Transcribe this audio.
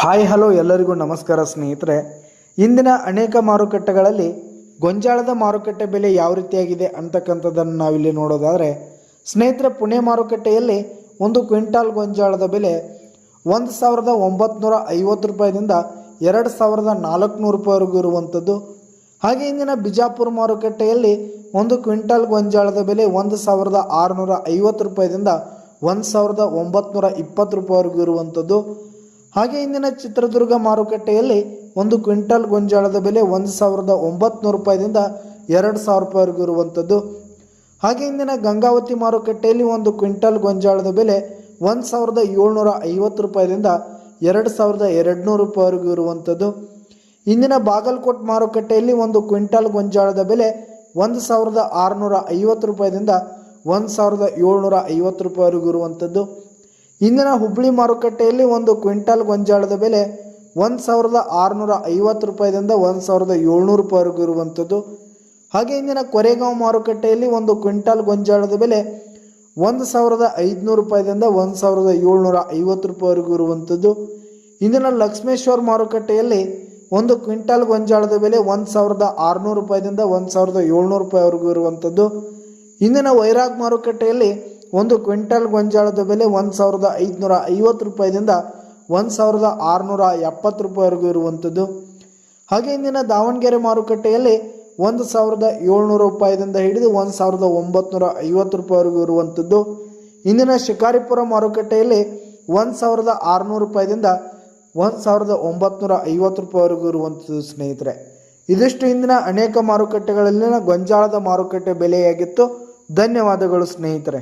Hi hello ಎಲ್ಲರಿಗೂ ನಮಸ್ಕಾರ ಸ್ನೇಹಿತರೆ. ಇಂದಿನ ಅನೇಕ ಮಾರುಕಟ್ಟೆಗಳಲ್ಲಿ ಗೊಂಜಾಳದ ಮಾರುಕಟ್ಟೆ ಬೆಲೆ ಯಾವ ರೀತಿಯಾಗಿದೆ ಅಂತಕ್ಕಂಥದ್ದನ್ನು ನಾವಿಲ್ಲಿ ನೋಡೋದಾದರೆ ಸ್ನೇಹಿತರೆ, ಪುಣೆ ಮಾರುಕಟ್ಟೆಯಲ್ಲಿ ಒಂದು ಕ್ವಿಂಟಾಲ್ ಗೊಂಜಾಳದ ಬೆಲೆ 1950 ರೂಪಾಯಿದಿಂದ 2400 ರೂಪಾಯಿವರೆಗೂ ಇರುವಂಥದ್ದು. ಹಾಗೆ ಇಂದಿನ ಬಿಜಾಪುರ ಮಾರುಕಟ್ಟೆಯಲ್ಲಿ ಒಂದು ಕ್ವಿಂಟಾಲ್ ಗೊಂಜಾಳದ ಬೆಲೆ 1650 ರೂಪಾಯಿದಿಂದ 1920 ರೂಪಾಯಿವರೆಗೂ ಇರುವಂಥದ್ದು. ಹಾಗೆ ಇಂದಿನ ಚಿತ್ರದುರ್ಗ ಮಾರುಕಟ್ಟೆಯಲ್ಲಿ ಒಂದು ಕ್ವಿಂಟಾಲ್ ಗೊಂಜಾಳದ ಬೆಲೆ 1900 ರೂಪಾಯಿದಿಂದ 2000 ರೂಪಾಯಿವರೆಗೂ ಇರುವಂಥದ್ದು. ಹಾಗೆ ಇಂದಿನ ಗಂಗಾವತಿ ಮಾರುಕಟ್ಟೆಯಲ್ಲಿ ಒಂದು ಕ್ವಿಂಟಾಲ್ ಗೊಂಜಾಳದ ಬೆಲೆ 1750 ರೂಪಾಯಿದಿಂದ 2200 ರೂಪಾಯಿವರೆಗೂ ಇರುವಂಥದ್ದು. ಇಂದಿನ ಬಾಗಲಕೋಟ್ ಮಾರುಕಟ್ಟೆಯಲ್ಲಿ ಒಂದು ಕ್ವಿಂಟಾಲ್ ಗೊಂಜಾಳದ ಬೆಲೆ 1650 ರೂಪಾಯಿದಿಂದ 1750 ರೂಪಾಯಿವರೆಗೂ ಇರುವಂಥದ್ದು. ಇಂದಿನ ಹುಬ್ಬಳ್ಳಿ ಮಾರುಕಟ್ಟೆಯಲ್ಲಿ ಒಂದು ಕ್ವಿಂಟಾಲ್ ಗೊಂಜಾಳದ ಬೆಲೆ 1650 ರೂಪಾಯಿದಿಂದ 1700 ರೂಪಾಯಿವರೆಗೂ ಇರುವಂಥದ್ದು. ಹಾಗೆ ಇಂದಿನ ಕೊರೆಗಾಂವ್ ಮಾರುಕಟ್ಟೆಯಲ್ಲಿ ಒಂದು ಕ್ವಿಂಟಾಲ್ ಗೊಂಜಾಳದ ಬೆಲೆ 1500 ರೂಪಾಯಿದಿಂದ 1750 ರೂಪಾಯಿವರೆಗೂ ಇರುವಂಥದ್ದು. ಇಂದಿನ ಲಕ್ಷ್ಮೇಶ್ವರ ಮಾರುಕಟ್ಟೆಯಲ್ಲಿ ಒಂದು ಕ್ವಿಂಟಾಲ್ ಗೊಂಜಾಳದ ಬೆಲೆ 1600 ರೂಪಾಯಿದಿಂದ 1700 ರೂಪಾಯಿವರೆಗೂ ಇರುವಂಥದ್ದು. ಇಂದಿನ ವೈರಾಗ್ ಮಾರುಕಟ್ಟೆಯಲ್ಲಿ ಒಂದು ಕ್ವಿಂಟಾಲ್ ಗೊಂಜಾಳದ ಬೆಲೆ 1550 ರೂಪಾಯಿದಿಂದ 1670 ರೂಪಾಯಿವರೆಗೂ ಇರುವಂಥದ್ದು. ಹಾಗೆ ಇಂದಿನ ದಾವಣಗೆರೆ ಮಾರುಕಟ್ಟೆಯಲ್ಲಿ 1700 ರೂಪಾಯಿದಿಂದ ಹಿಡಿದು 1950 ರೂಪಾಯಿವರೆಗೂ ಇರುವಂಥದ್ದು. ಇಂದಿನ ಶಿಕಾರಿಪುರ ಮಾರುಕಟ್ಟೆಯಲ್ಲಿ 1600 ರೂಪಾಯಿದಿಂದ 1950 ರೂಪಾಯಿವರೆಗೂ ಇರುವಂಥದ್ದು. ಸ್ನೇಹಿತರೆ, ಇದಿಷ್ಟು ಇಂದಿನ ಅನೇಕ ಮಾರುಕಟ್ಟೆಗಳಲ್ಲಿನ ಗೊಂಜಾಳದ ಮಾರುಕಟ್ಟೆ ಬೆಲೆಯಾಗಿತ್ತು. ಧನ್ಯವಾದಗಳು ಸ್ನೇಹಿತರೆ.